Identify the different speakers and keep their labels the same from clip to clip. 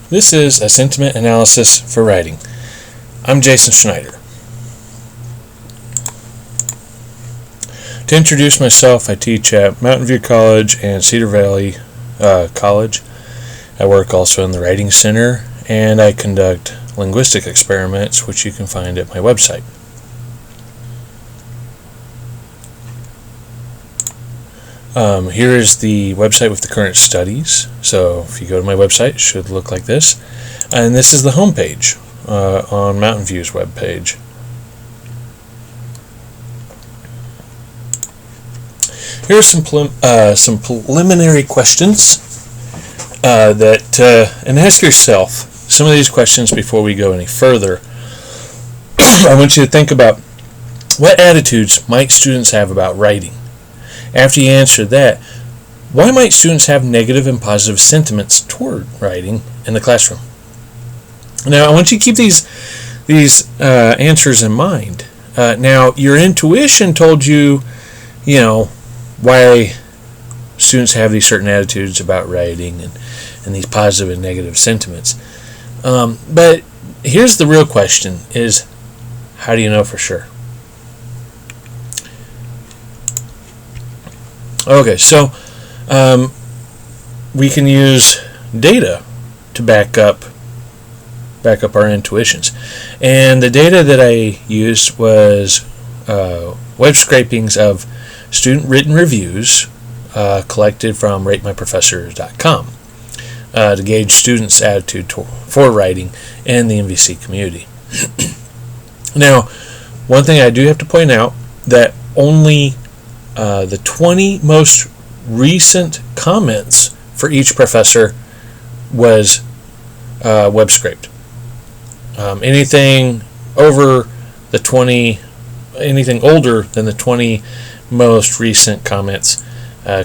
Speaker 1: This is a sentiment analysis for writing. I'm Jason Schneider. To introduce myself, I teach at Mountain View College and Cedar Valley College. I work also in the Writing Center, and I conduct linguistic experiments, which you can find at my website. Here is the website with the current studies. So if you go to my website, it should look like this. And this is the home page on Mountain View's webpage. Here are some preliminary questions and ask yourself some of these questions before we go any further. I want you to think about what attitudes might students have about writing. After you answer that, why might students have negative and positive sentiments toward writing in the classroom? Now, I want you to keep these answers in mind. Now, your intuition told you, why students have these certain attitudes about writing and these positive and negative sentiments. But here's the real question is, how do you know for sure? Okay, so we can use data to back up our intuitions. And the data that I used was web scrapings of student written reviews collected from ratemyprofessors.com to gauge students' attitude for writing in the MVC community. Now, one thing I do have to point out that only the 20 most recent comments for each professor was web scraped. Anything older than the 20 most recent comments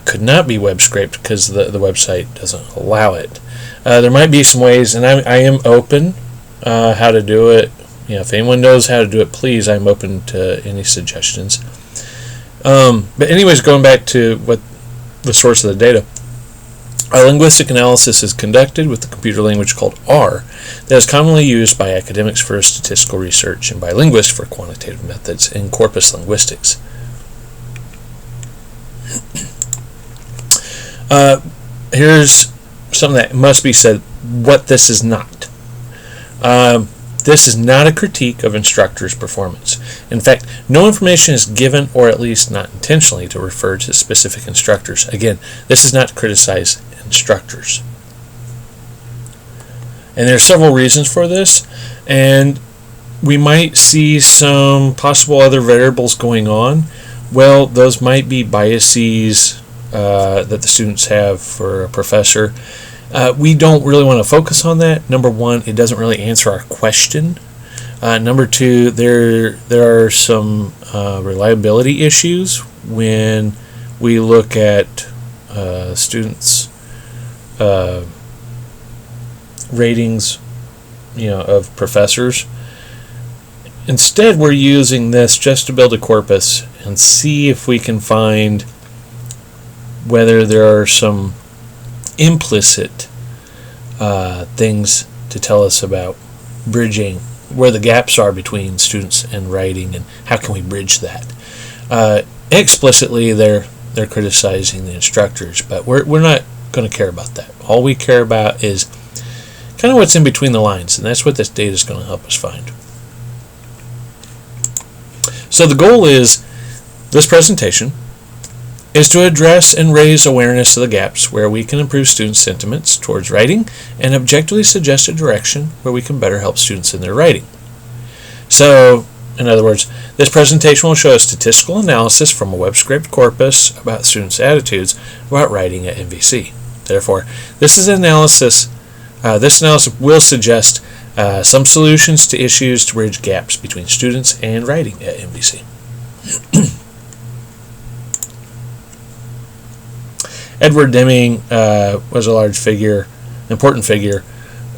Speaker 1: could not be web scraped because the website doesn't allow it. There might be some ways, and I am open how to do it. If anyone knows how to do it, please, I'm open to any suggestions. But anyways, going back to what the source of the data, our linguistic analysis is conducted with the computer language called R that is commonly used by academics for statistical research and by linguists for quantitative methods in corpus linguistics. Here's something that must be said, what this is not. This is not a critique of instructors' performance. In fact, no information is given, or at least not intentionally, to refer to specific instructors. Again, this is not to criticize instructors. And there are several reasons for this, and we might see some possible other variables going on. Well, those might be biases that the students have for a professor. We don't really want to focus on that. Number one, it doesn't really answer our question. Number two, there are some reliability issues when we look at students' ratings, of professors. Instead, we're using this just to build a corpus and see if we can find whether there are some implicit things to tell us about bridging, where the gaps are between students and writing, and how can we bridge that. Explicitly, they're criticizing the instructors, but we're not going to care about that. All we care about is kind of what's in between the lines, and that's what this data is going to help us find. So the goal is this presentation is to address and raise awareness of the gaps where we can improve students' sentiments towards writing and objectively suggest a direction where we can better help students in their writing. So, in other words, this presentation will show a statistical analysis from a web-scraped corpus about students' attitudes about writing at MVC. Therefore, this analysis will suggest some solutions to issues to bridge gaps between students and writing at MVC. Edward Deming was a important figure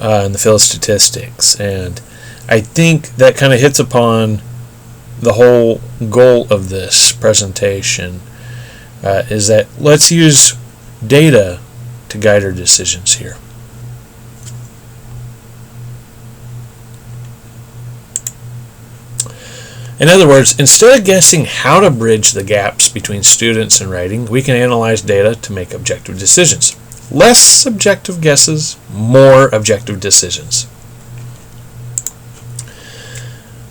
Speaker 1: in the field of statistics, and I think that kind of hits upon the whole goal of this presentation, is that let's use data to guide our decisions here. In other words, instead of guessing how to bridge the gaps between students and writing, we can analyze data to make objective decisions. Less subjective guesses, more objective decisions.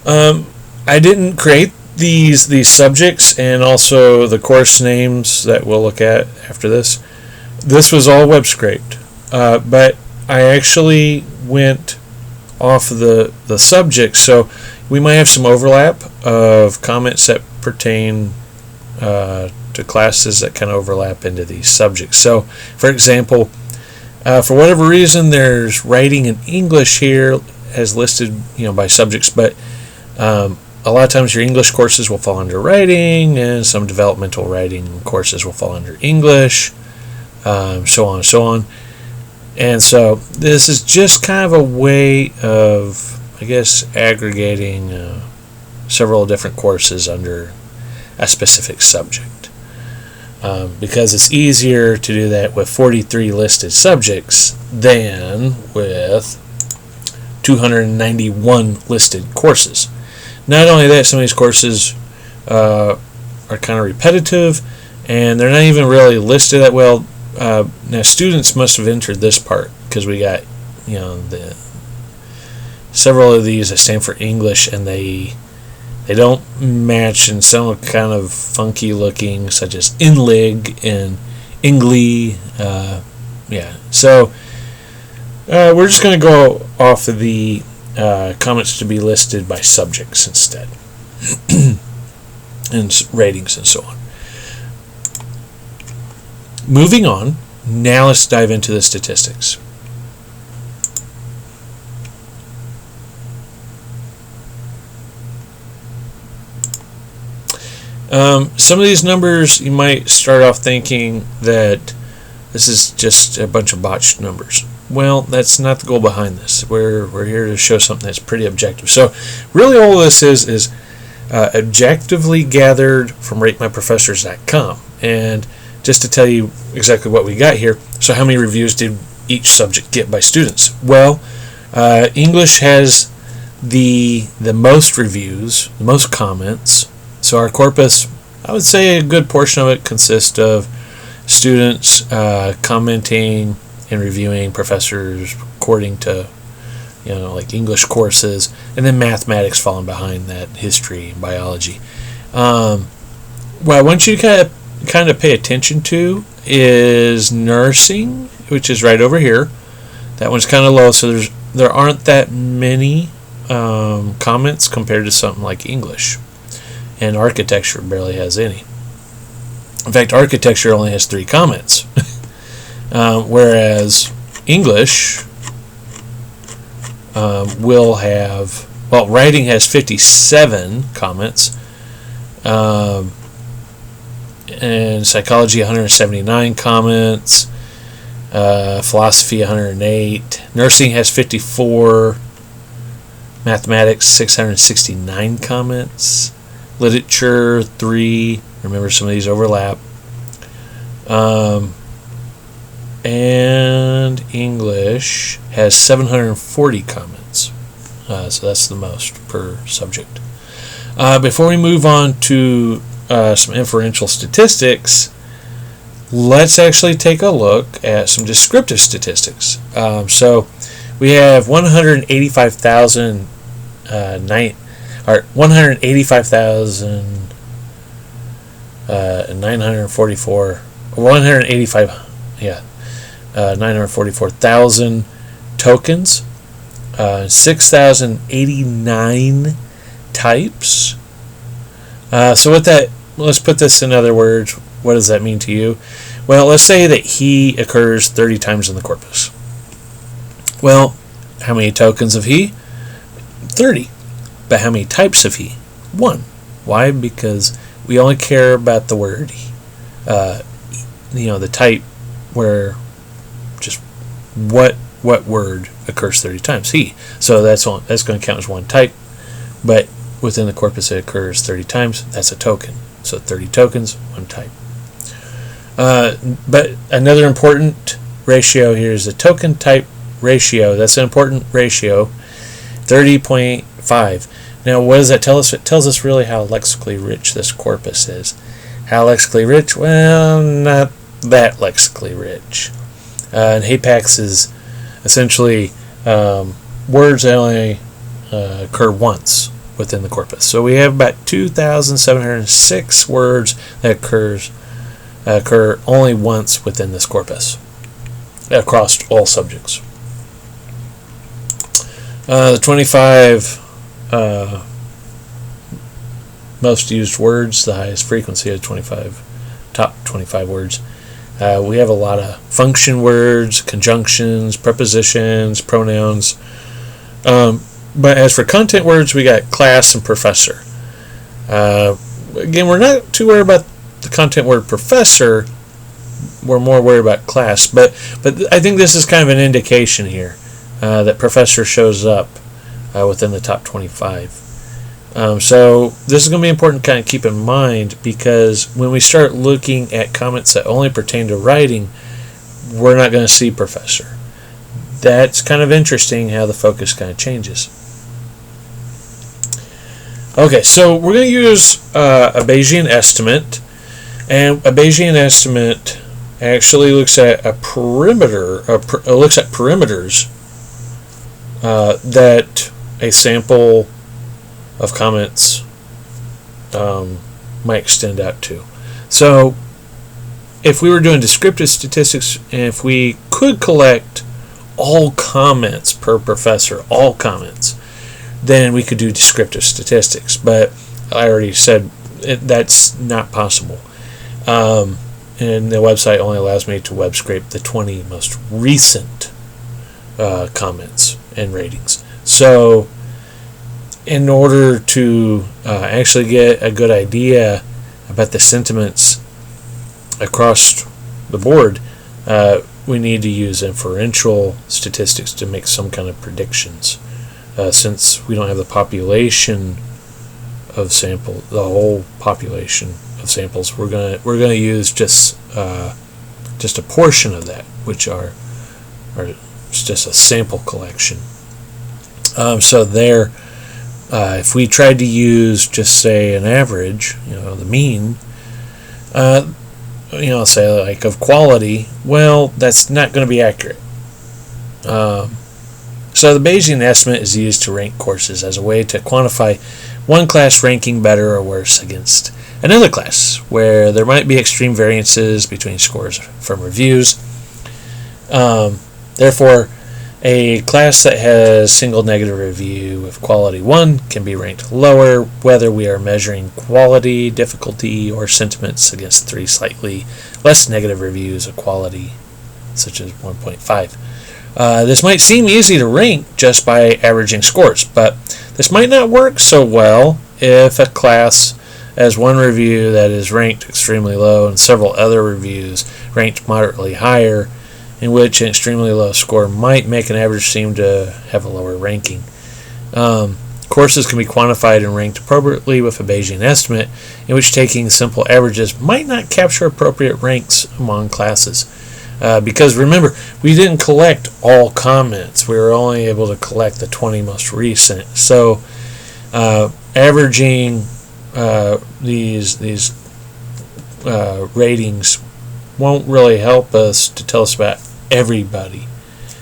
Speaker 1: I didn't create these subjects and also the course names that we'll look at after this. This was all web scraped, but I actually went off of the subjects, so we might have some overlap of comments that pertain to classes that kind of overlap into these subjects. So, for example, for whatever reason, there's writing in English here as listed, by subjects, but a lot of times your English courses will fall under writing, and some developmental writing courses will fall under English, so on and so on. And so this is just kind of a way of, I guess, aggregating several different courses under a specific subject. Because it's easier to do that with 43 listed subjects than with 291 listed courses. Not only that, some of these courses are kind of repetitive, and they're not even really listed that well. Now, students must have entered this part because we got, several of these that stand for English, and they don't match, and some are kind of funky looking, such as INLIG and INGLY. So we're just going to go off of the comments to be listed by subjects instead, and ratings and so on. Moving on, now let's dive into the statistics. Some of these numbers, you might start off thinking that this is just a bunch of botched numbers. Well, that's not the goal behind this. We're here to show something that's pretty objective. So really all this is objectively gathered from ratemyprofessors.com. And just to tell you exactly what we got here, so how many reviews did each subject get by students? Well, English has the most reviews, the most comments. So our corpus, I would say a good portion of it consists of students commenting and reviewing professors according to, like English courses, and then mathematics falling behind that, history, biology. What I want you to kind of pay attention to is nursing, which is right over here. That one's kind of low, so there aren't that many comments compared to something like English. And architecture barely has any. In fact, architecture only has 3 comments, whereas English will have, writing has 57 comments, and psychology 179 comments, philosophy 108, nursing has 54, mathematics 669 comments, literature 3, remember some of these overlap, and English has 740 comments, so that's the most per subject. Before we move on to some inferential statistics, let's actually take a look at some descriptive statistics. So we have 944,000 tokens, 6,089 types. So let's put this in other words. What does that mean to you? Well, let's say that he occurs 30 times in the corpus. Well, how many tokens of he? 30. But how many types of he? 1. Why? Because we only care about the word, the type, where just what word occurs 30 times? He. So that's going to count as 1 type. But within the corpus it occurs 30 times. That's a token. So 30 tokens, 1 type. But another important ratio here is the token type ratio. That's an important ratio. 30.5. Now, what does that tell us? It tells us really how lexically rich this corpus is. How lexically rich? Well, not that lexically rich. And hapax is essentially words that only occur once within the corpus. So we have about 2,706 words that occur only once within this corpus across all subjects. The 25 most used words, the highest frequency of top 25 words. We have a lot of function words, conjunctions, prepositions, pronouns. But as for content words, we got class and professor. Again, we're not too worried about the content word professor. We're more worried about class. But I think this is kind of an indication here that professor shows up within the top 25. So this is going to be important to kind of keep in mind, because when we start looking at comments that only pertain to writing, we're not going to see professor. That's kind of interesting how the focus kind of changes. Okay, so we're going to use a Bayesian estimate, and a Bayesian estimate actually looks at a perimeter. Looks at perimeters that a sample of comments might extend out to. So, if we were doing descriptive statistics, and if we could collect all comments per professor, all comments, then we could do descriptive statistics. But I already said that's not possible. And the website only allows me to web scrape the 20 most recent comments and ratings. So, in order to actually get a good idea about the sentiments across the board, we need to use inferential statistics to make some kind of predictions. Since we don't have the population of the whole population of samples, we're gonna use just a portion of that, which are just a sample collection. So there, if we tried to use just say an average, the mean, say like of quality, well, that's not going to be accurate. So the Bayesian estimate is used to rank courses as a way to quantify one class ranking better or worse against another class, where there might be extreme variances between scores from reviews. Therefore, a class that has single negative review of quality 1 can be ranked lower, whether we are measuring quality, difficulty, or sentiments against 3 slightly less negative reviews of quality, such as 1.5. This might seem easy to rank just by averaging scores, but this might not work so well if a class has one review that is ranked extremely low and several other reviews ranked moderately higher, in which an extremely low score might make an average seem to have a lower ranking. Courses can be quantified and ranked appropriately with a Bayesian estimate, in which taking simple averages might not capture appropriate ranks among classes. Because remember, we didn't collect all comments. We were only able to collect the 20 most recent. So averaging these ratings won't really help us to tell us about everybody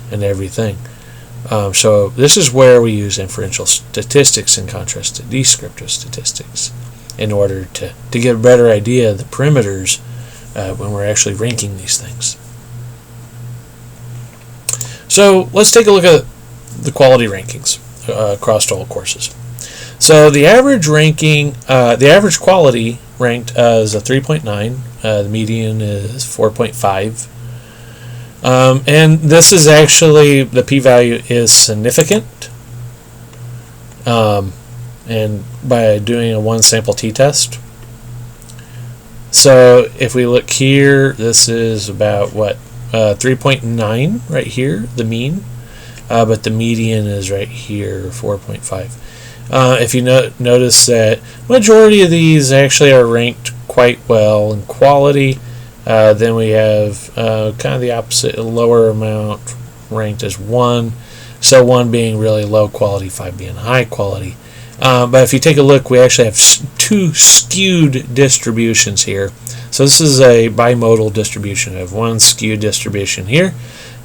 Speaker 1: and everything. So this is where we use inferential statistics in contrast to descriptive statistics in order to get a better idea of the perimeters when we're actually ranking these things. So let's take a look at the quality rankings across all courses. So the average ranking, the average quality ranked as a 3.9. The median is 4.5. And this is actually, the p-value is significant. And by doing a one sample t-test. So if we look here, this is about 3.9 right here, the mean, but the median is right here, 4.5. If you notice that majority of these actually are ranked quite well in quality, then we have kind of the opposite, a lower amount ranked as 1, so 1 being really low quality, 5 being high quality. But if you take a look, we actually have two skewed distributions here. So this is a bimodal distribution. We have one skewed distribution here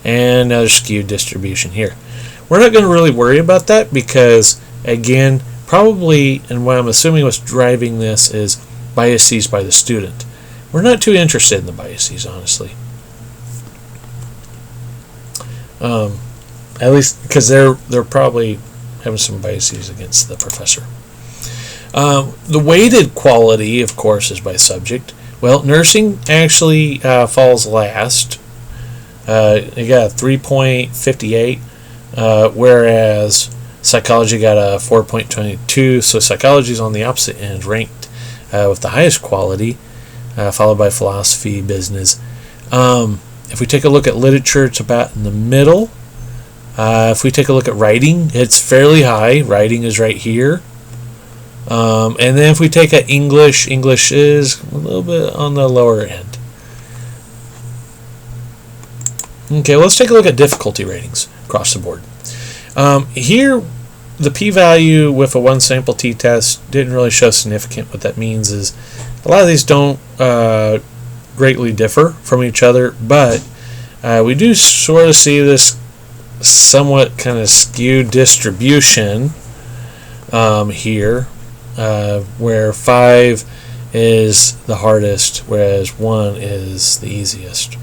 Speaker 1: and another skewed distribution here. We're not going to really worry about that because, again, probably, and what I'm assuming what's driving this is biases by the student. We're not too interested in the biases, honestly. At least because they're probably having some biases against the professor. The weighted quality, of course, is by subject. Well, nursing actually falls last. It got a 3.58, whereas psychology got a 4.22. So psychology is on the opposite end, ranked with the highest quality, followed by philosophy, business. If we take a look at literature, it's about in the middle. If we take a look at writing, it's fairly high. Writing is right here. And then if we take at English, English is a little bit on the lower end. Okay, let's take a look at difficulty ratings across the board. Here, the p-value with a one sample t-test didn't really show significant. What that means is a lot of these don't greatly differ from each other, but we do sort of see this somewhat kind of skewed distribution here, where 5 is the hardest, whereas 1 is the easiest.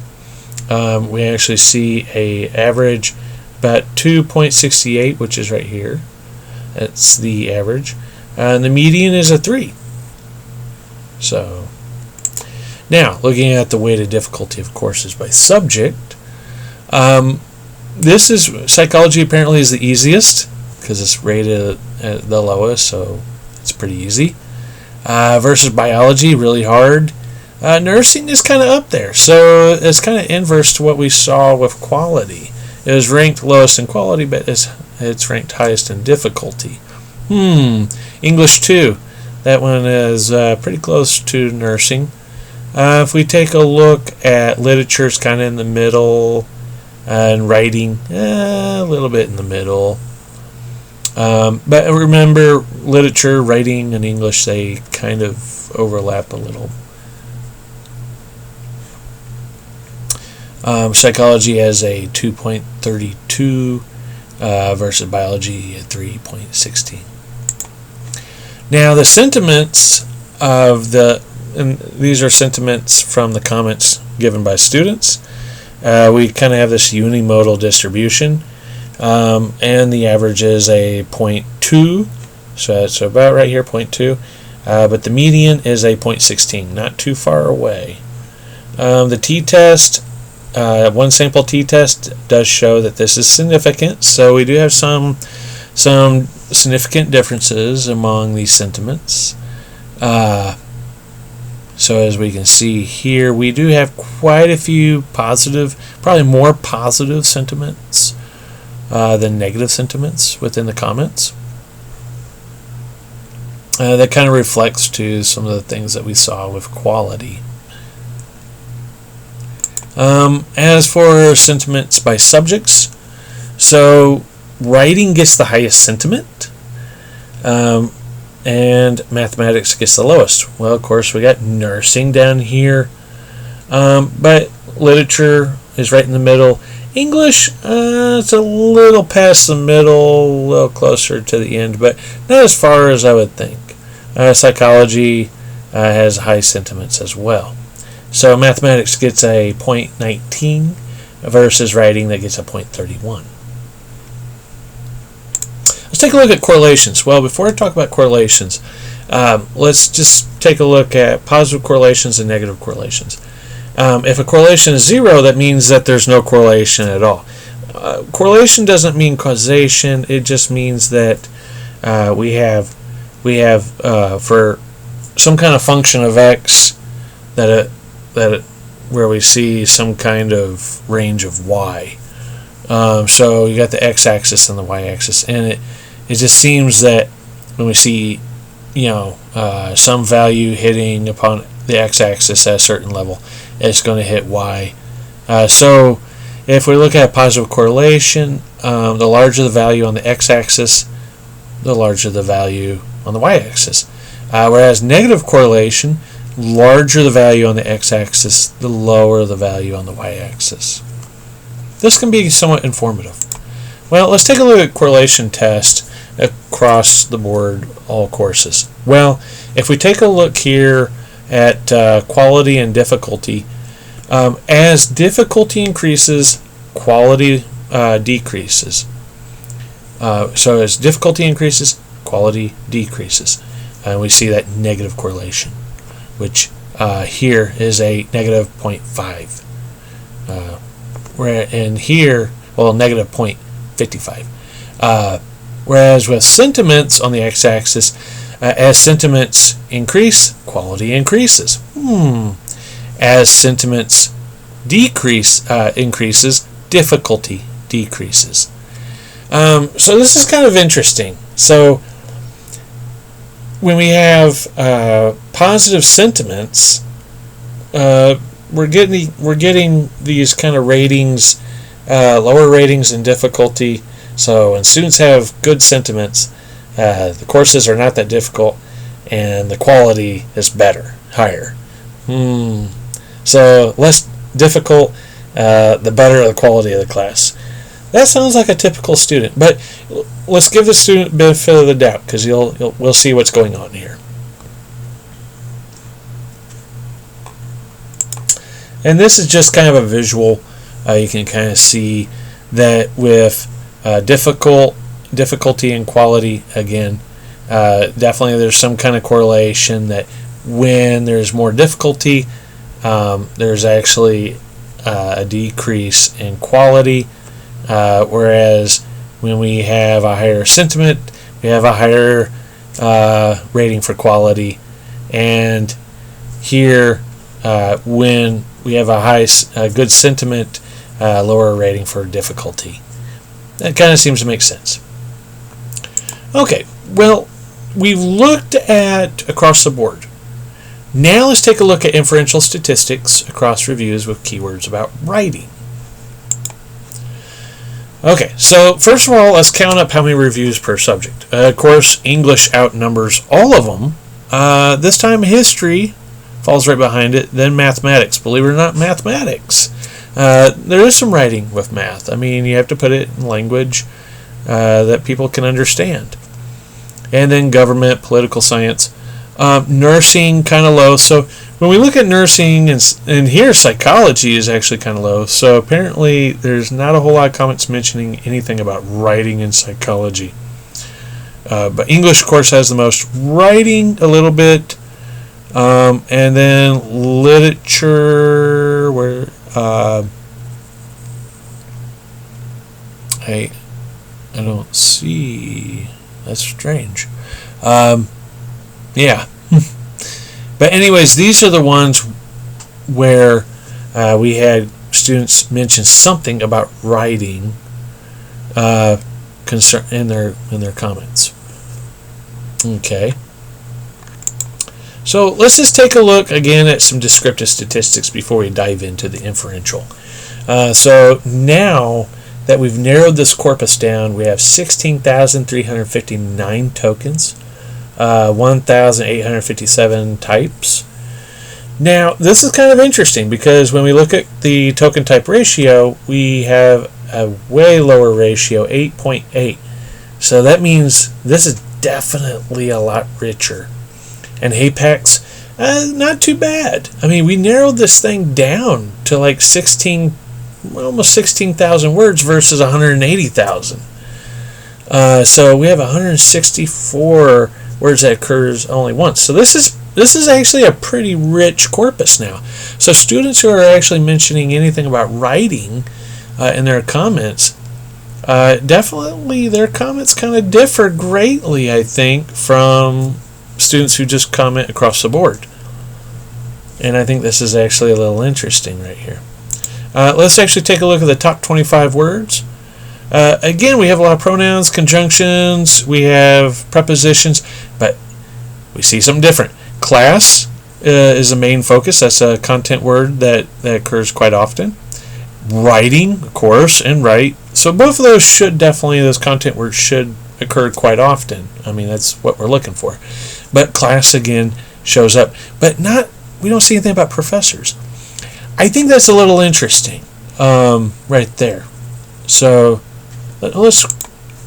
Speaker 1: We actually see a average about 2.68, which is right here. That's the average. And the median is a 3. So, now, looking at the weighted difficulty of courses by subject, this is psychology apparently is the easiest because it's rated at the lowest, so it's pretty easy. Versus biology, really hard. Nursing is kind of up there, so it's kind of inverse to what we saw with quality. It was ranked lowest in quality, but it's ranked highest in difficulty. English 2, that one is pretty close to nursing. If we take a look at literature, it's kind of in the middle. And writing, a little bit in the middle. But remember, literature, writing, and English, they kind of overlap a little. Psychology has a 2.32 versus biology at 3.16. Now, the sentiments of and these are sentiments from the comments given by students. We kind of have this unimodal distribution, and the average is a 0.2, so it's about right here, 0.2, but the median is a 0.16, not too far away. The t-test, one sample t-test does show that this is significant, so we do have some significant differences among these sentiments. So as we can see here, we do have quite a few positive, probably more positive sentiments than negative sentiments within the comments. That kind of reflects to some of the things that we saw with quality. As for sentiments by subjects, so writing gets the highest sentiment. And mathematics gets the lowest. Well, of course, we got nursing down here, but literature is right in the middle. English, it's a little past the middle, a little closer to the end, but not as far as I would think. Psychology has high sentiments as well. So mathematics gets a 0.19 versus writing that gets a 0.31. Let's take a look at correlations. Well, before I talk about correlations, let's just take a look at positive correlations and negative correlations. If a correlation is 0, that means that there's no correlation at all. Correlation doesn't mean causation. It just means that we have for some kind of function of x where we see some kind of range of y. So you got the x-axis and the y-axis, and it just seems that when we see, some value hitting upon the x-axis at a certain level, it's going to hit y. So if we look at positive correlation, the larger the value on the x-axis, the larger the value on the y-axis. Whereas negative correlation, larger the value on the x-axis, the lower the value on the y-axis. This can be somewhat informative. Well, let's take a look at correlation test across the board, all courses. Well, if we take a look here at quality and difficulty, as difficulty increases, quality decreases. So as difficulty increases, quality decreases. And we see that negative correlation, which here is a negative 0.5. And here, well, negative 0.55. Whereas with sentiments on the x-axis, as sentiments increase, quality increases. As sentiments increases, difficulty decreases. So this is kind of interesting. So when we have positive sentiments, we're getting these kind of ratings, lower ratings in difficulty. So when students have good sentiments, the courses are not that difficult, and the quality is better, higher. So less difficult, the better the quality of the class. That sounds like a typical student, but let's give the student benefit of the doubt, because we'll see what's going on here. And this is just kind of a visual. You can kind of see that with difficulty and quality, again, definitely there's some kind of correlation that when there's more difficulty, there's actually a decrease in quality, whereas when we have a higher sentiment, we have a higher rating for quality. And here, when we have a good sentiment, lower rating for difficulty. That kind of seems to make sense. Okay, well, we've looked at across the board. Now let's take a look at inferential statistics across reviews with keywords about writing. Okay, so first of all, let's count up how many reviews per subject. Of course, English outnumbers all of them. This time history falls right behind it, then mathematics. Believe it or not, mathematics. There is some writing with math. I mean, you have to put it in language that people can understand. And then government, political science. Nursing, kind of low. So when we look at nursing, and here psychology is actually kind of low. So apparently there's not a whole lot of comments mentioning anything about writing in psychology. But English, of course, has the most. Writing, a little bit. And then literature, where I don't see. That's strange. Yeah. But anyways, these are the ones where we had students mention something about writing in their comments. Okay. So let's just take a look again at some descriptive statistics before we dive into the inferential. So now that we've narrowed this corpus down, we have 16,359 tokens, 1,857 types. Now, this is kind of interesting because when we look at the token type ratio, we have a way lower ratio, 8.8. So that means this is definitely a lot richer. And Apex, not too bad. I mean, we narrowed this thing down to like almost 16,000 words versus 180,000. So we have 164 words that occurs only once. So this is actually a pretty rich corpus now. So students who are actually mentioning anything about writing in their comments, definitely their comments kind of differ greatly, I think, from students who just comment across the board. And I think this is actually a little interesting right here. Let's actually take a look at the top 25 words. Again, we have a lot of pronouns, conjunctions, we have prepositions, but we see something different. Class is the main focus. That's a content word that occurs quite often. Writing, of course, and write. So both of those content words should occurred quite often. I mean, that's what we're looking for. But class again shows up, but we don't see anything about professors. I think that's a little interesting, right there. So let's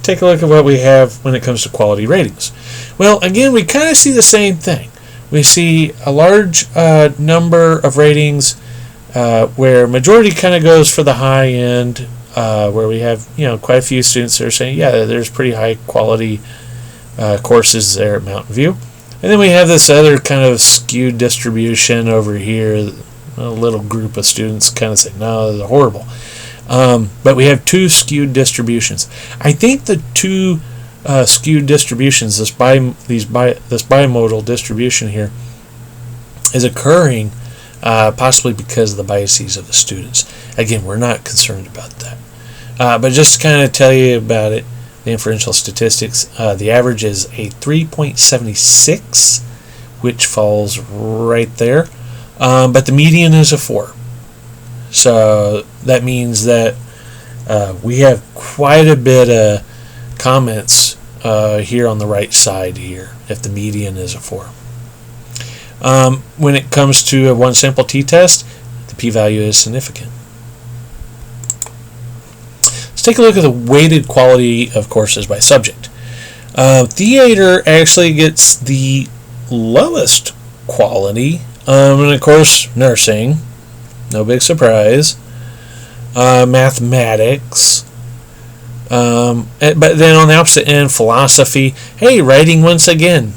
Speaker 1: take a look at what we have when it comes to quality ratings. Well, again, we kind of see the same thing. We see a large number of ratings where majority kind of goes for the high end, where we have quite a few students that are saying, yeah, there's pretty high quality courses there at Mountain View. And then we have this other kind of skewed distribution over here. A little group of students kind of say, no, they're horrible. But we have two skewed distributions. I think the two skewed distributions, this bimodal distribution here, is occurring possibly because of the biases of the students. Again, we're not concerned about that. But just to kind of tell you about it, the inferential statistics, the average is a 3.76, which falls right there. But the median is a 4. So that means that we have quite a bit of comments here on the right side here, if the median is a 4. When it comes to a one sample t-test, the p-value is significant. Let's take a look at the weighted quality of courses by subject. Theater actually gets the lowest quality, and of course nursing, no big surprise. Mathematics, but then on the opposite end, philosophy, hey, writing once again.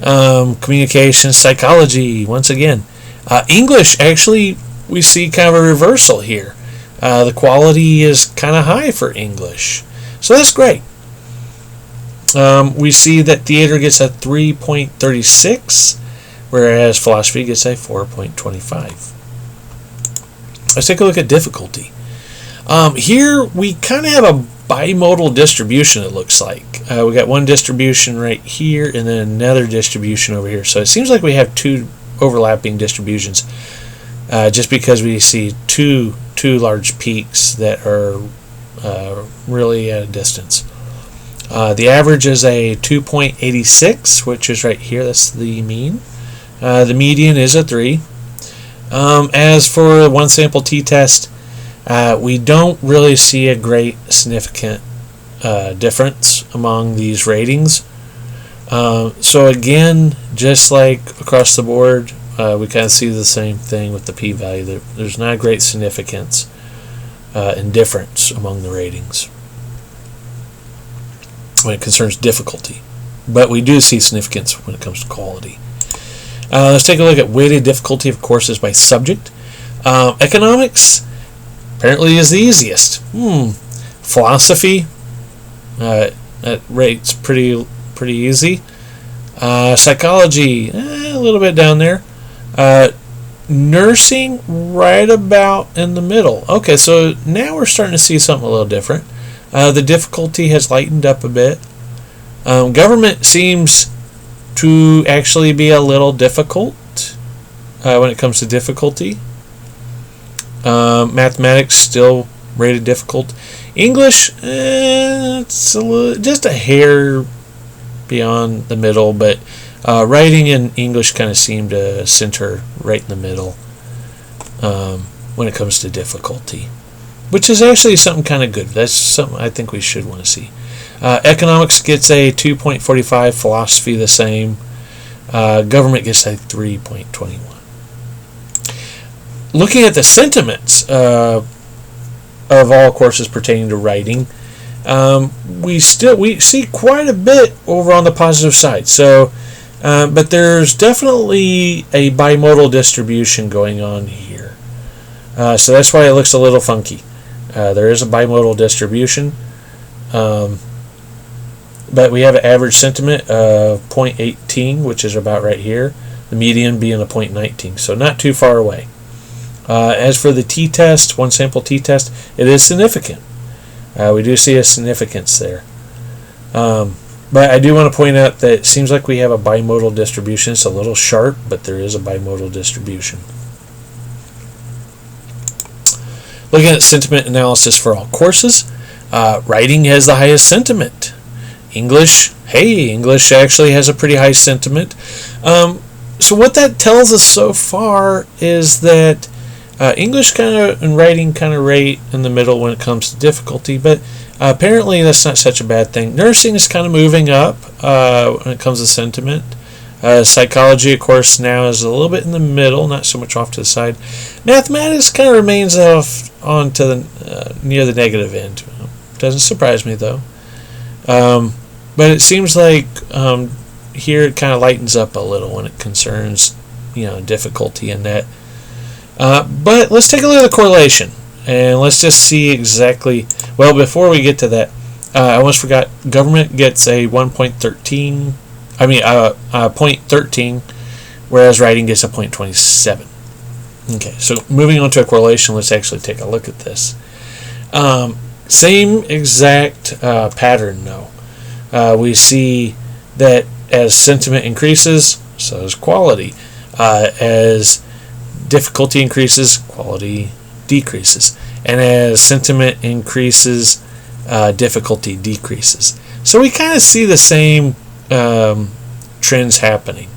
Speaker 1: Communication, psychology once again. English, actually, we see kind of a reversal here. The quality is kind of high for English, so that's great. We see that theater gets a 3.36, whereas philosophy gets a 4.25. Let's take a look at difficulty. Here we kind of have a bimodal distribution, it looks like. We got one distribution right here and then another distribution over here. So it seems like we have two overlapping distributions, just because we see two large peaks that are really at a distance. The average is a 2.86, which is right here. That's the mean. The median is a 3. As for one sample t-test, we don't really see a great significant difference among these ratings. So again, just like across the board, we kind of see the same thing with the p-value. There's not great significance and difference among the ratings when it concerns difficulty. But we do see significance when it comes to quality. Let's take a look at weighted difficulty of courses by subject. Economics apparently is the easiest. Philosophy, that rate's pretty easy. Psychology, a little bit down there. Nursing, right about in the middle. Okay, so now we're starting to see something a little different. The difficulty has lightened up a bit. Government seems to actually be a little difficult when it comes to difficulty. Mathematics still rated difficult. English, it's just a hair beyond the middle, but writing and English kind of seem to center right in the middle when it comes to difficulty, which is actually something kind of good. That's something I think we should want to see. Economics gets a 2.45, philosophy the same. Government gets a 3.21. Looking at the sentiments of all courses pertaining to writing, we see quite a bit over on the positive side. So, but there's definitely a bimodal distribution going on here. So that's why it looks a little funky. There is a bimodal distribution, but we have an average sentiment of 0.18, which is about right here. The median being a 0.19, so not too far away. As for the t-test, one sample t-test, it is significant. We do see a significance there. But I do want to point out that it seems like we have a bimodal distribution. It's a little sharp, but there is a bimodal distribution. Looking at sentiment analysis for all courses, writing has the highest sentiment. English, hey, English actually has a pretty high sentiment. So what that tells us so far is that English kind of and writing kind of right in the middle when it comes to difficulty, but apparently that's not such a bad thing. Nursing is kind of moving up when it comes to sentiment. Psychology, of course, now is a little bit in the middle, not so much off to the side. Mathematics kind of remains off on to the near the negative end. Doesn't surprise me though. But it seems like here it kind of lightens up a little when it concerns, difficulty in that. But let's take a look at the correlation, and let's just see exactly. Well, before we get to that, I almost forgot. Government gets a 1.13. I mean, 0.13, whereas writing gets a 0.27. Okay, so moving on to a correlation, let's actually take a look at this. Same exact pattern, though. We see that as sentiment increases, so does quality. As difficulty increases, quality decreases. And as sentiment increases, difficulty decreases. So we kind of see the same trends happening.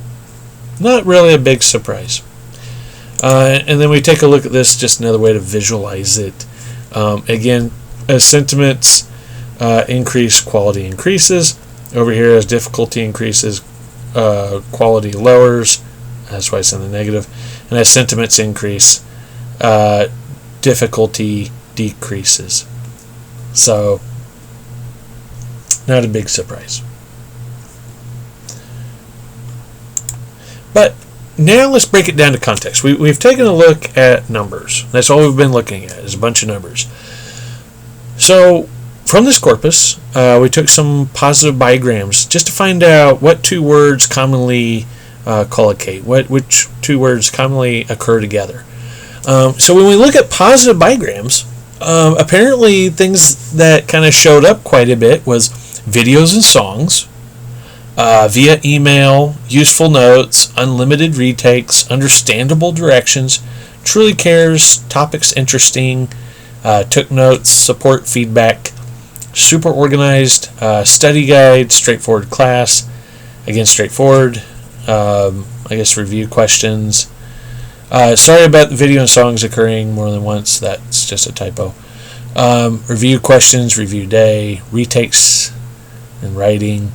Speaker 1: Not really a big surprise. And then we take a look at this, just another way to visualize it. Again, as sentiments increase, quality increases. Over here, as difficulty increases, quality lowers. That's why it's in the negative. And as sentiments increase, difficulty decreases. So, not a big surprise. But now let's break it down to context. We've taken a look at numbers. That's all we've been looking at, is a bunch of numbers. So from this corpus, we took some positive bigrams just to find out what two words commonly collocate, which two words commonly occur together. So when we look at positive bigrams, apparently things that kind of showed up quite a bit was videos and songs, via email, useful notes, unlimited retakes, understandable directions, truly cares, topics interesting, took notes, support feedback, super organized, study guide, straightforward class, again straightforward, review questions. Sorry about the video and songs occurring more than once, that's just a typo. Review questions, review day, retakes and writing,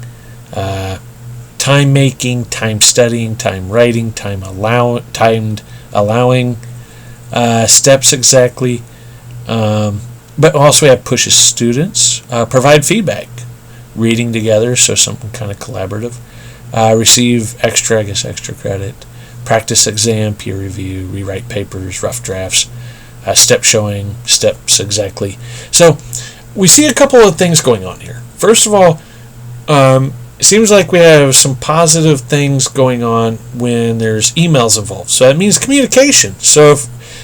Speaker 1: time making, time studying, time writing, timed allowing, steps exactly. But also we have pushes students, provide feedback, reading together, so something kind of collaborative, receive extra credit, practice exam, peer review, rewrite papers, rough drafts, step showing, steps exactly. So we see a couple of things going on here. First of all, it seems like we have some positive things going on when there's emails involved. So that means communication. So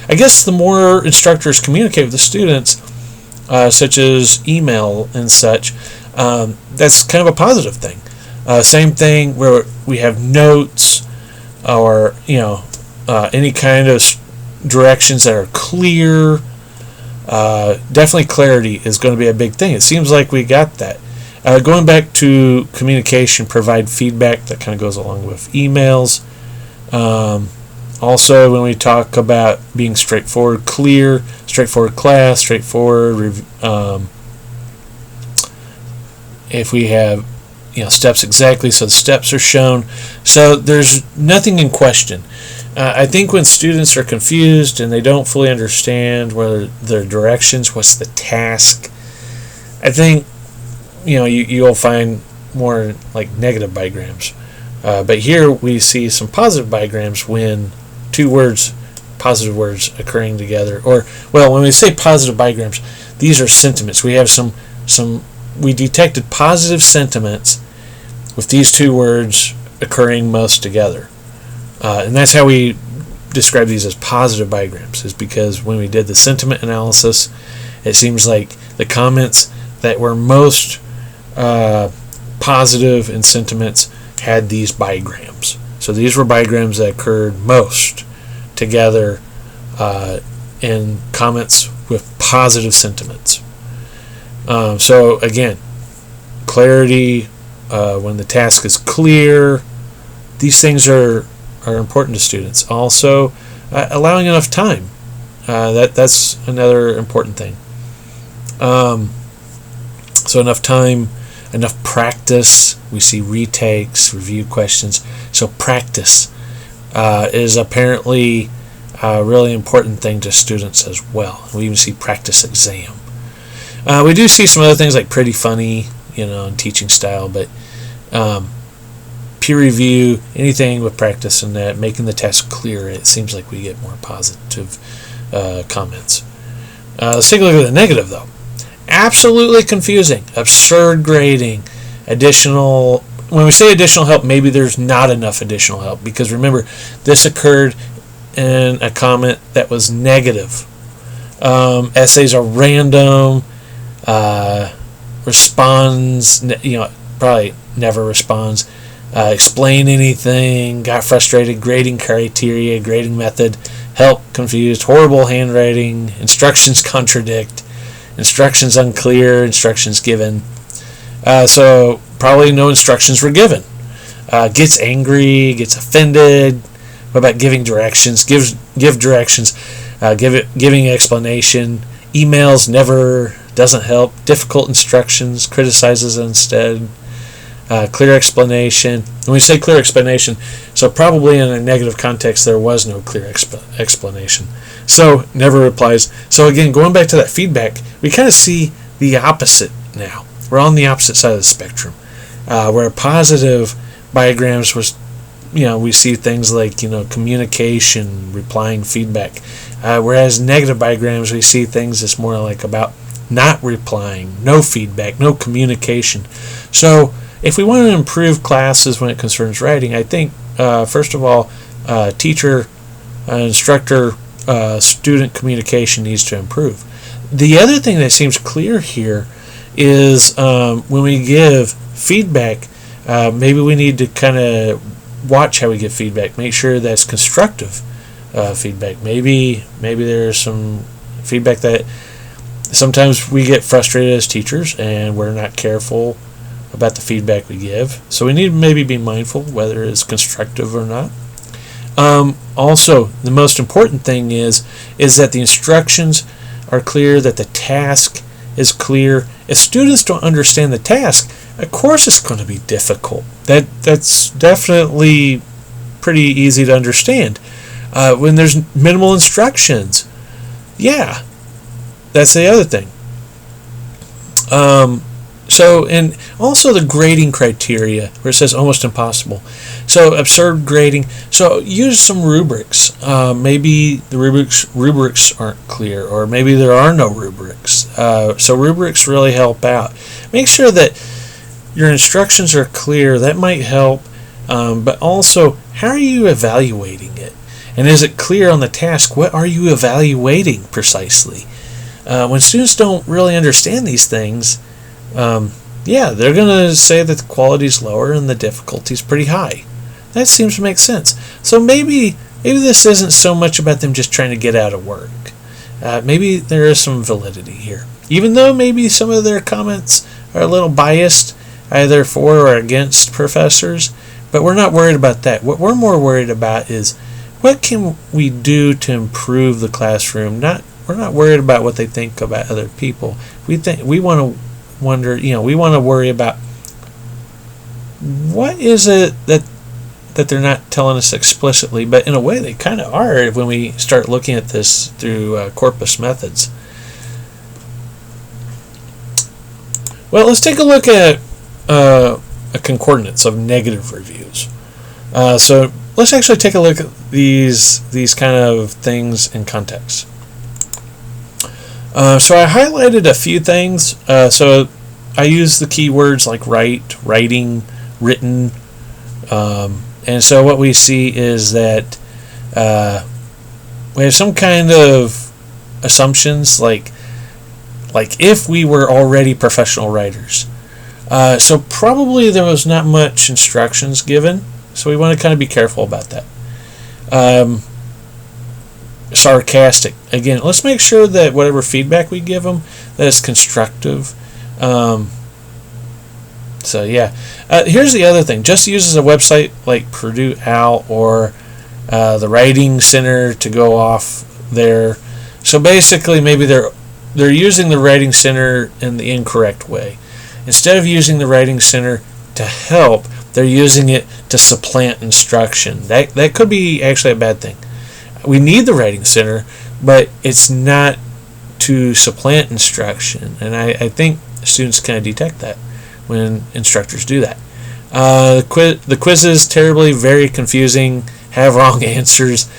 Speaker 1: I guess the more instructors communicate with the students, such as email and such, that's kind of a positive thing. Same thing where we have notes or any kind of directions that are clear. Definitely clarity is going to be a big thing. It seems like we got that. Going back to communication, provide feedback, that kind of goes along with emails. Also, when we talk about being straightforward, clear, straightforward class, straightforward, if we have steps exactly, so the steps are shown. So there's nothing in question. I think when students are confused and they don't fully understand whether their directions, what's the task, I think you'll find more like negative bigrams. But here we see some positive bigrams when two words, positive words occurring together. Or, well, when we say positive bigrams, these are sentiments. We have we detected positive sentiments with these two words occurring most together. And that's how we describe these as positive bigrams, is because when we did the sentiment analysis, it seems like the comments that were most positive in sentiments had these bigrams. So these were bigrams that occurred most together in comments with positive sentiments. So again, clarity, when the task is clear. These things are important to students. Also, allowing enough time. That's another important thing. So enough time, enough practice. We see retakes, review questions. So practice is apparently a really important thing to students as well. We even see practice exam. We do see some other things like pretty funny, and teaching style, but peer review, anything with practice and that, making the task clear, it seems like we get more positive comments. Let's take a look at the negative, though. Absolutely confusing, absurd grading, additional. When we say additional help, maybe there's not enough additional help, because remember, this occurred in a comment that was negative. Essays are random. Responds, probably never responds. Explain anything. Got frustrated. Grading criteria. Grading method. Help confused. Horrible handwriting. Instructions contradict. Instructions unclear. Instructions given. So probably no instructions were given. Gets angry. Gets offended. What about giving directions? Give directions. Giving explanation. Emails never. Doesn't help. Difficult instructions. Criticizes instead. Clear explanation. When we say clear explanation, so probably in a negative context there was no clear explanation. So never replies. So again, going back to that feedback, we kind of see the opposite now. We're on the opposite side of the spectrum. Where positive Bigrams was, we see things like, communication, replying feedback. Whereas negative Bigrams, we see things that's more like about not replying, no feedback, no communication. So if we want to improve classes when it concerns writing, I think, first of all, teacher, instructor, student communication needs to improve. The other thing that seems clear here is when we give feedback, maybe we need to kind of watch how we give feedback, make sure that's constructive feedback. Maybe there's some feedback that sometimes we get frustrated as teachers and we're not careful about the feedback we give. So we need to maybe be mindful whether it's constructive or not. Also, the most important thing is that the instructions are clear, that the task is clear. If students don't understand the task, of course it's going to be difficult. That's definitely pretty easy to understand. When there's minimal instructions, yeah, that's the other thing. And also the grading criteria, where it says almost impossible. So absurd grading. So use some rubrics. Maybe the rubrics aren't clear, or maybe there are no rubrics. So rubrics really help out. Make sure that your instructions are clear. That might help. But also, how are you evaluating it? And is it clear on the task? What are you evaluating precisely? When students don't really understand these things, they're going to say that the quality is lower and the difficulty is pretty high. That seems to make sense. So maybe this isn't so much about them just trying to get out of work. Maybe there is some validity here. Even though maybe some of their comments are a little biased, either for or against professors, but we're not worried about that. What we're more worried about is what can we do to improve the classroom. We're not worried about what they think about other people. We want to worry about what is it that they're not telling us explicitly, but in a way they kind of are when we start looking at this through Corpus methods. Well, let's take a look at a concordance of negative reviews. So let's actually take a look at these kind of things in context. So I highlighted a few things. So I use the keywords like write, writing, written, and so what we see is that we have some kind of assumptions like if we were already professional writers. So probably there was not much instructions given, so we want to kind of be careful about that. Sarcastic. Again, let's make sure that whatever feedback we give them, that is constructive. So yeah, here's the other thing. Just uses a website like Purdue OWL or the Writing Center to go off there. So basically, maybe they're using the Writing Center in the incorrect way. Instead of using the Writing Center to help, they're using it to supplant instruction. That could be actually a bad thing. We need the Writing Center, but it's not to supplant instruction. And I think students kind of detect that when instructors do that. The quizzes, terribly, very confusing, have wrong answers.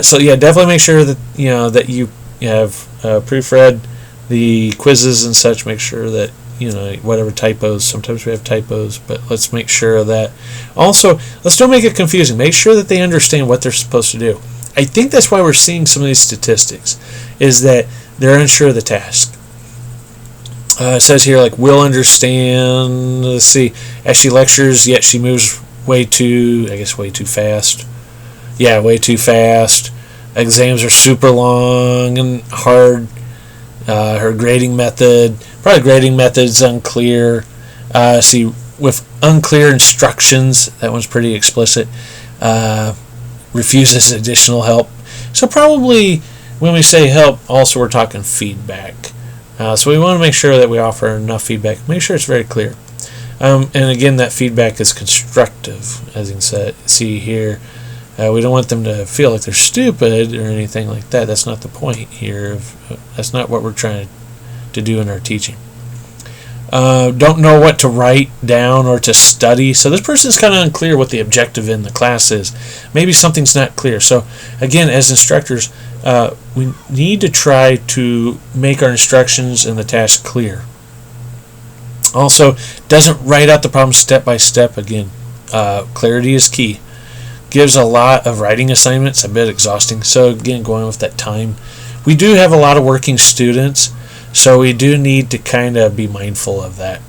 Speaker 1: So yeah, definitely make sure that you have proofread the quizzes and such. Make sure that whatever typos. Sometimes we have typos, but let's make sure of that. Also, let's don't make it confusing. Make sure that they understand what they're supposed to do. I think that's why we're seeing some of these statistics, is that they're unsure of the task. It says here, like, will understand. Let's see. As she lectures, yet she moves way too fast. Yeah, way too fast. Exams are super long and hard. Her grading method's unclear. See, with unclear instructions, that one's pretty explicit. Refuses additional help. So probably when we say help, also we're talking feedback. So we want to make sure that we offer enough feedback. Make sure it's very clear. And again, that feedback is constructive, as you can see here. We don't want them to feel like they're stupid or anything like that. That's not the point here. That's not what we're trying to do in our teaching. Don't know what to write down or to study. So this person is kind of unclear what the objective in the class is. Maybe something's not clear. So again, as instructors, we need to try to make our instructions and the task clear. Also, doesn't write out the problem step by step. Again, clarity is key. Gives a lot of writing assignments, a bit exhausting. So again, going with that time. We do have a lot of working students, so we do need to kind of be mindful of that.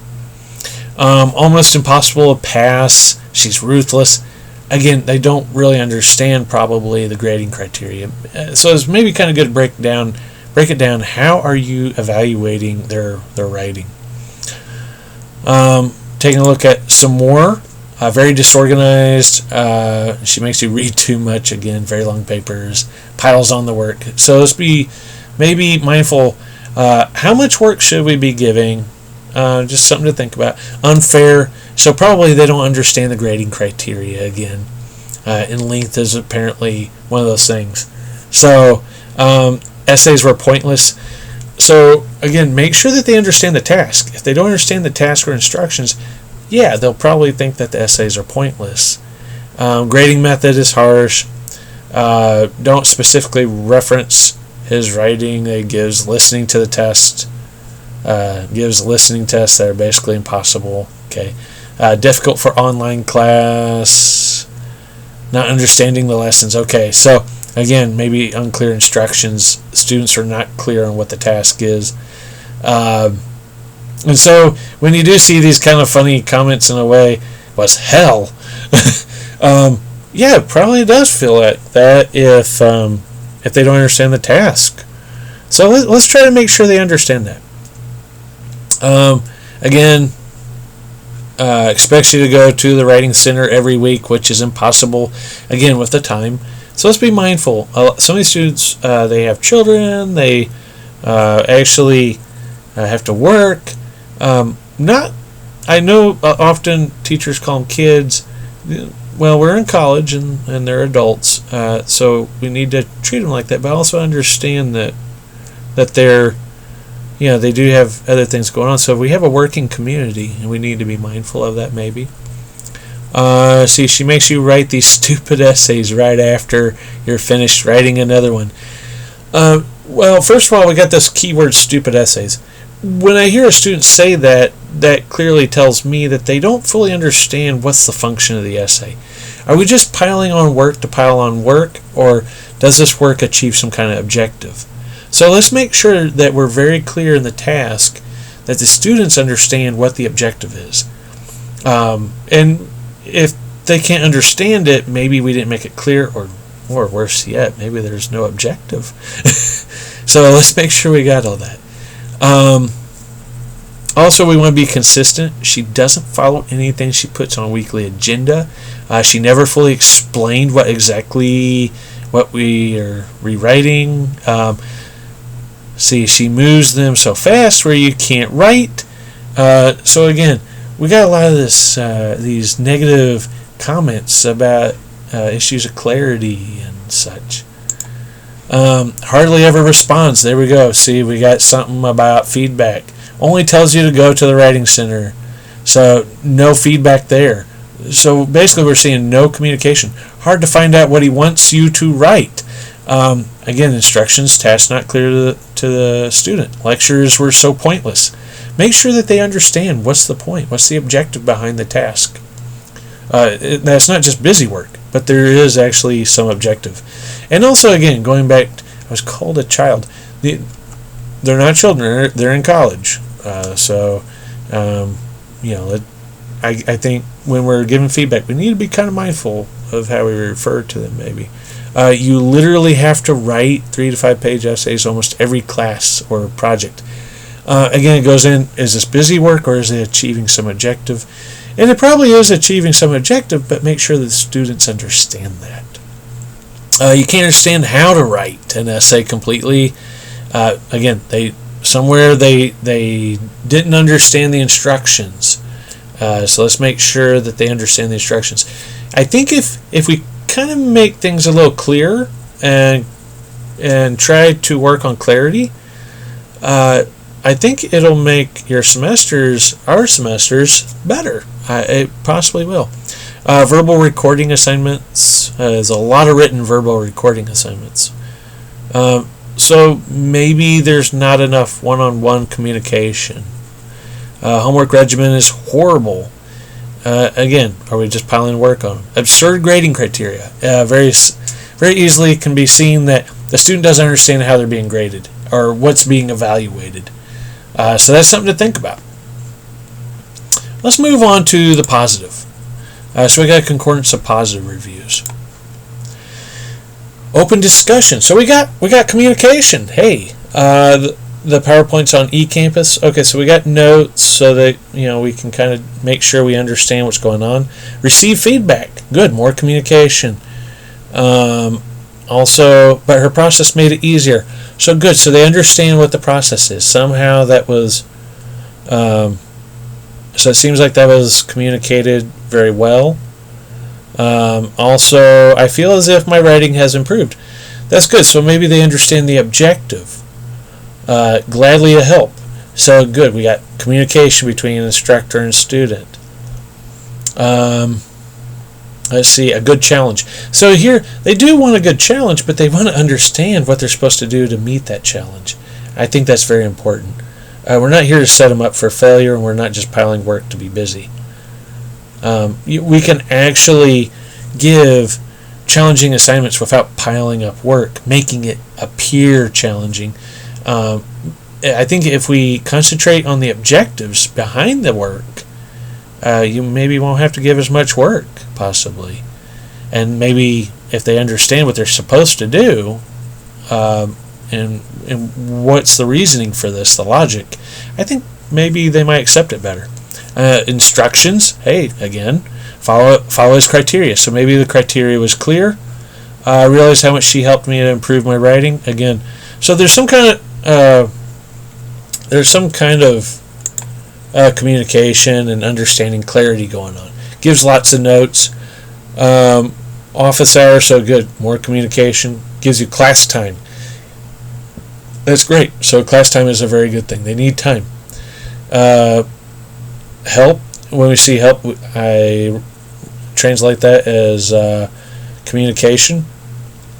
Speaker 1: Almost impossible to pass. She's ruthless. Again, they don't really understand probably the grading criteria. So it's maybe kind of good to break it down. How are you evaluating their writing? Taking a look at some more. Very disorganized. She makes you read too much. Again, very long papers. Piles on the work. So let's be maybe mindful. How much work should we be giving? Just something to think about. Unfair. So probably they don't understand the grading criteria again. And length is apparently one of those things. So essays were pointless. So again, make sure that they understand the task. If they don't understand the task or instructions, yeah, they'll probably think that the essays are pointless. Grading method is harsh. Don't specifically reference his writing. It gives listening to the test. Gives listening tests that are basically impossible. Okay, difficult for online class. Not understanding the lessons. Okay, so again, maybe unclear instructions. Students are not clear on what the task is. And so when you do see these kind of funny comments in a way, was hell. Yeah, it probably does feel like that if they don't understand the task. So let's try to make sure they understand that. Again, expects you to go to the Writing Center every week, which is impossible, again, with the time. So let's be mindful. Some of these students, they have children. They actually have to work. I know often teachers call them kids. Well, we're in college and they're adults, so we need to treat them like that, but also understand that they're, they do have other things going on. So we have a working community, and we need to be mindful of that maybe. See, she makes you write these stupid essays right after you're finished writing another one. Well, first of all, we got this keyword stupid essays. When I hear a student say that, that clearly tells me that they don't fully understand what's the function of the essay. Are we just piling on work to pile on work, or does this work achieve some kind of objective? So let's make sure that we're very clear in the task, that the students understand what the objective is. And if they can't understand it, maybe we didn't make it clear, or worse yet, maybe there's no objective. So let's make sure we got all that. Also, we want to be consistent. She doesn't follow anything she puts on a weekly agenda. She never fully explained what we are rewriting. She moves them so fast where you can't write. So again, we got a lot of these negative comments about issues of clarity and such. Hardly ever responds. There we go. See, we got something about feedback. Only tells you to go to the writing center. So no feedback there. So basically we're seeing no communication. Hard to find out what he wants you to write. Again, instructions, tasks not clear to the student. Lectures were so pointless. Make sure that they understand what's the point, what's the objective behind the task. That's not just busy work, but there is actually some objective. And also, again, going back, I was called a child. They're not children, they're in college. I think when we're giving feedback, we need to be kind of mindful of how we refer to them, maybe. You literally have to write 3 to 5 page essays almost every class or project. Again, it goes in, is this busy work or is it achieving some objective? And it probably is achieving some objective, but make sure that the students understand that. You can't understand how to write an essay completely. Again, they didn't understand the instructions. So let's make sure that they understand the instructions. I think if we kind of make things a little clearer and try to work on clarity, I think it'll make our semesters better. It possibly will. Verbal recording assignments. There's a lot of written verbal recording assignments. So maybe there's not enough one-on-one communication. Homework regimen is horrible. Again, are we just piling work on them? Absurd grading criteria. Very easily can be seen that the student doesn't understand how they're being graded or what's being evaluated. So that's something to think about. Let's move on to the positive. So we got a concordance of positive reviews. Open discussion. So we got communication. Hey, the PowerPoint's on eCampus. Okay, so we got notes so that we can kind of make sure we understand what's going on. Receive feedback. Good, more communication. Also, but her process made it easier. So good. So they understand what the process is. Somehow that was. So it seems like that was communicated very well. Also, I feel as if my writing has improved. That's good. So maybe they understand the objective. Gladly a help. So good. We got communication between instructor and student. Let's see, a good challenge. So here, they do want a good challenge, but they want to understand what they're supposed to do to meet that challenge. I think that's very important. We're not here to set them up for failure, and we're not just piling work to be busy. We can actually give challenging assignments without piling up work, making it appear challenging. I think if we concentrate on the objectives behind the work, you maybe won't have to give as much work, possibly. And maybe if they understand what they're supposed to do, and what's the reasoning for this, the logic, I think maybe they might accept it better. Instructions, hey, again, follow his criteria. So maybe the criteria was clear. I realized how much she helped me to improve my writing. Again, so there's some kind of communication and understanding, clarity going on. Gives lots of notes. Office hours, so good. More communication. Gives you class time. That's great. So class time is a very good thing. They need time. Help. When we see help, I translate that as communication.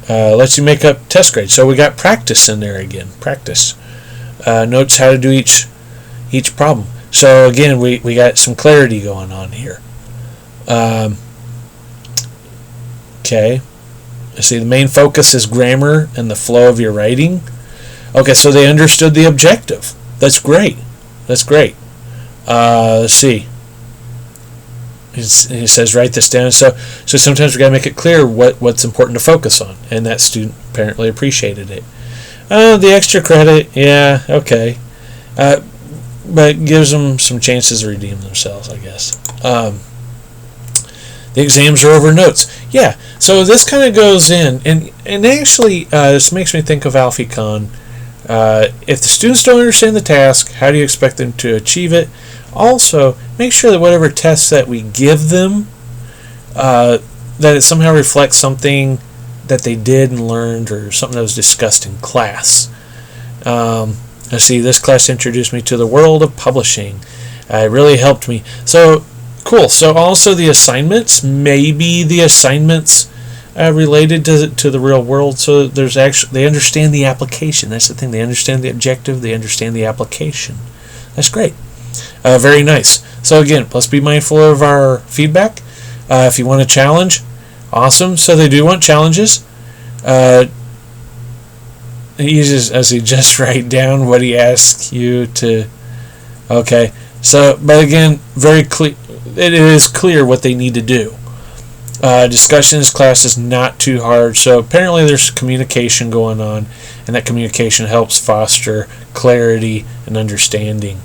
Speaker 1: Lets you make up test grades. So we got practice in there again. Practice. Notes how to do each problem. So again, we got some clarity going on here. Okay. See, the main focus is grammar and the flow of your writing. Okay, so they understood the objective. That's great. Let's see. He says write this down. So sometimes we got to make it clear what's important to focus on, and that student apparently appreciated it. The extra credit, yeah, okay. but gives them some chances to redeem themselves, I guess. The exams are over notes. Yeah, so this kind of goes in, and actually, this makes me think of Alfie-Con. If the students don't understand the task, how do you expect them to achieve it? Also, make sure that whatever tests that we give them, that it somehow reflects something that they did and learned, or something that was discussed in class. I see this class introduced me to the world of publishing. It really helped me. So, cool. So also the assignments, maybe the assignments related to the real world. So there's actually, they understand the application. That's the thing. They understand the objective. They understand the application. That's great. Very nice. So again, let's be mindful of our feedback. If you want a challenge, awesome. So they do want challenges. He just write down what he asks you to. Okay. So, but again, very clear. It is clear what they need to do. Discussion in this class is not too hard. So apparently there's communication going on, and that communication helps foster clarity and understanding.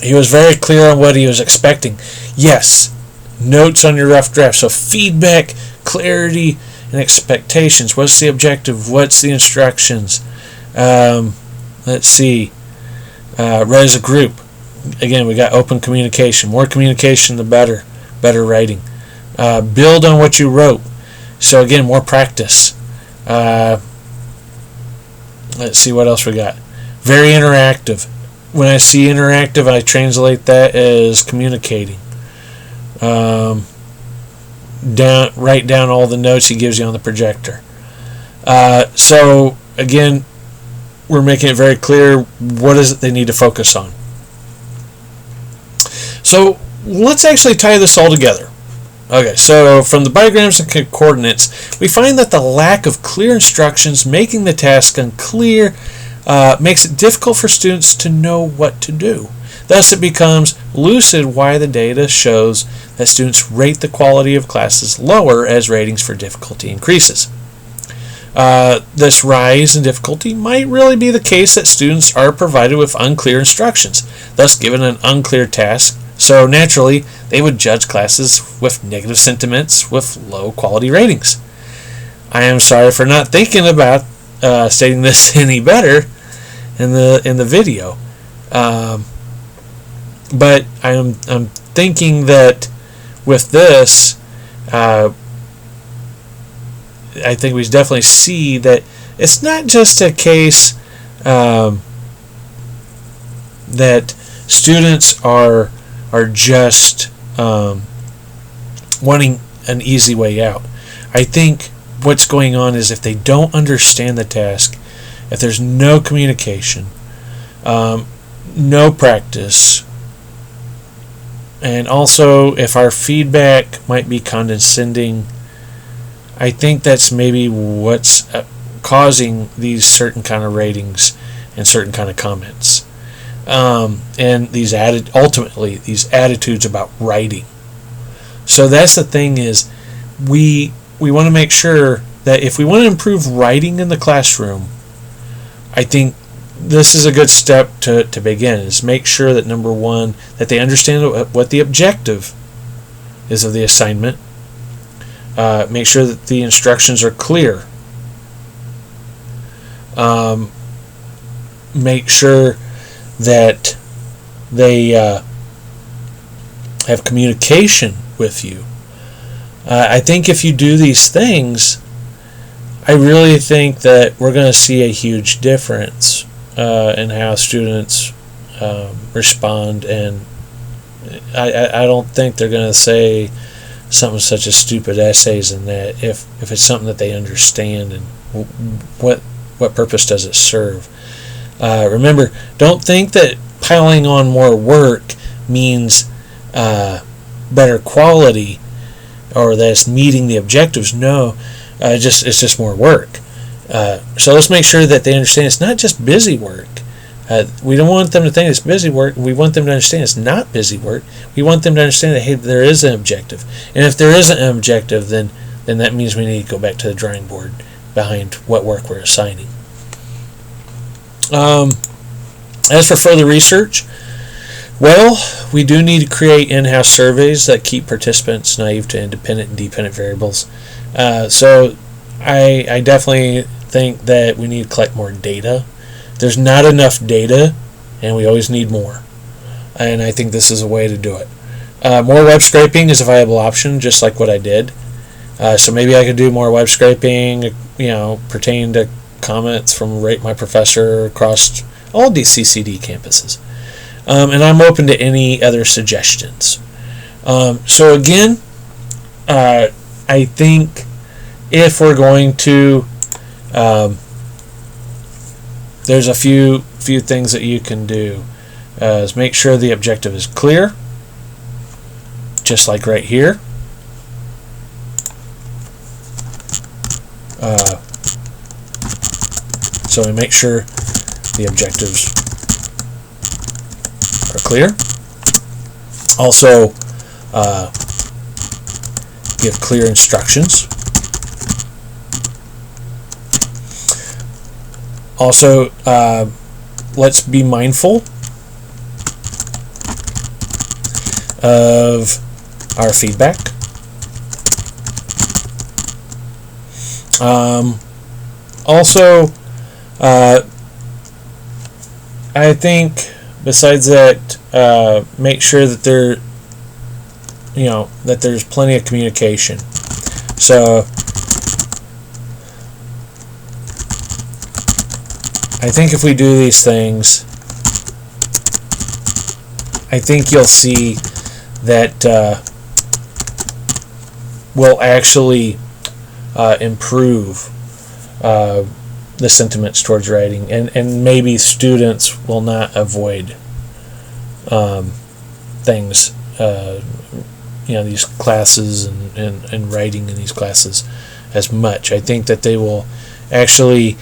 Speaker 1: He was very clear on what he was expecting. Yes, notes on your rough draft. So feedback, clarity, and expectations. What's the objective? What's the instructions? Let's see. Read as a group. Again, we got open communication. More communication, the better. Better writing. Build on what you wrote. So again, more practice. Let's see what else we got. Very interactive. When I see interactive, I translate that as communicating. Write down all the notes he gives you on the projector. So again, we're making it very clear what is it they need to focus on. So let's actually tie this all together. Okay, so from the bigrams and coordinates, we find that the lack of clear instructions making the task unclear makes it difficult for students to know what to do. Thus, it becomes lucid why the data shows that students rate the quality of classes lower as ratings for difficulty increases. This rise in difficulty might really be the case that students are provided with unclear instructions, thus given an unclear task. So naturally, they would judge classes with negative sentiments with low quality ratings. I am sorry for not thinking about stating this any better in the video, but I'm thinking that with this, I think we definitely see that it's not just a case that students are just wanting an easy way out. I think what's going on is if they don't understand the task, if there's no communication, no practice, and also if our feedback might be condescending, I think that's maybe what's causing these certain kind of ratings and certain kind of comments. And these ultimately these attitudes about writing. So that's the thing, is we want to make sure that if we want to improve writing in the classroom, I think this is a good step to begin, is make sure that number one, that they understand what the objective is of the assignment. Make sure that the instructions are clear. Make sure that they have communication with you. I think if you do these things, I really think that we're going to see a huge difference in how students respond, and I don't think they're going to say something such as stupid essays and that if it's something that they understand, and what purpose does it serve. Remember, don't think that piling on more work means better quality or that it's meeting the objectives. No, it's just more work. So let's make sure that they understand it's not just busy work. We don't want them to think it's busy work. We want them to understand it's not busy work. We want them to understand that, hey, there is an objective. And if there isn't an objective, then that means we need to go back to the drawing board behind what work we're assigning. As for further research, well, we do need to create in-house surveys that keep participants naive to independent and dependent variables. So I definitely think that we need to collect more data. There's not enough data, and we always need more. And I think this is a way to do it. More web scraping is a viable option, just like what I did. So maybe I could do more web scraping, pertaining to comments from Rate My Professor across all DCCD campuses. And I'm open to any other suggestions. So again, I think if we're going to, there's a few things that you can do. Is make sure the objective is clear, just like right here. So we make sure the objectives are clear. Also, give clear instructions. Also, let's be mindful of our feedback. Also, I think besides that, make sure that that there's plenty of communication. So I think if we do these things, I think you'll see that will actually improve the sentiments towards writing, and maybe students will not avoid things, these classes and writing in these classes as much. I think that they will actually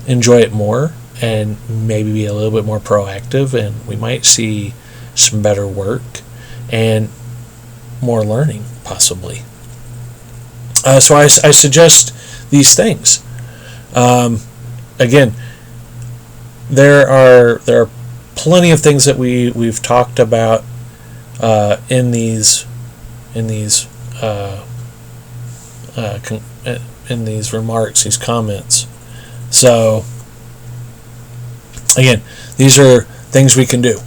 Speaker 1: enjoy it more and maybe be a little bit more proactive, and we might see some better work and more learning possibly. So I suggest these things. Again, there are plenty of things that we've talked about in these remarks, these comments. So again, these are things we can do.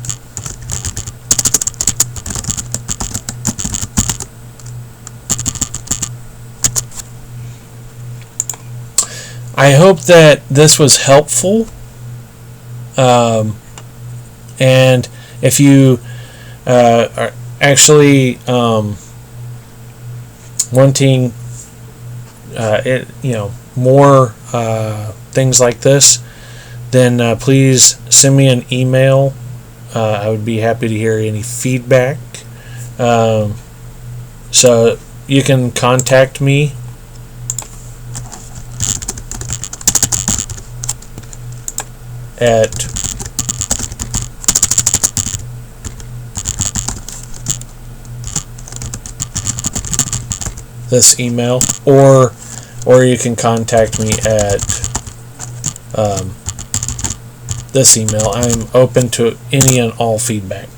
Speaker 1: I hope that this was helpful, and if you are actually wanting more things like this, then please send me an email. I would be happy to hear any feedback. So you can contact me at this email, or you can contact me at this email. I'm open to any and all feedback.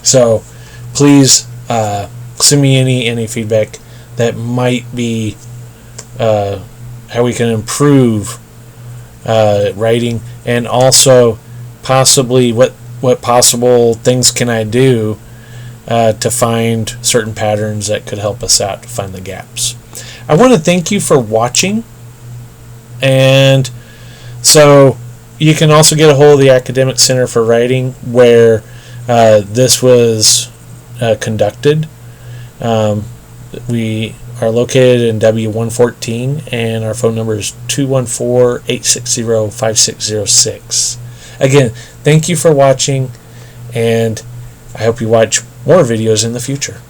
Speaker 1: So please send me any feedback that might be how we can improve writing, and also possibly what possible things can I do to find certain patterns that could help us out to find the gaps. I want to thank you for watching, and so you can also get a hold of the Academic Center for Writing, where this was conducted. We are located in W114, and our phone number is 214-860-5606. Again, thank you for watching, and I hope you watch more videos in the future.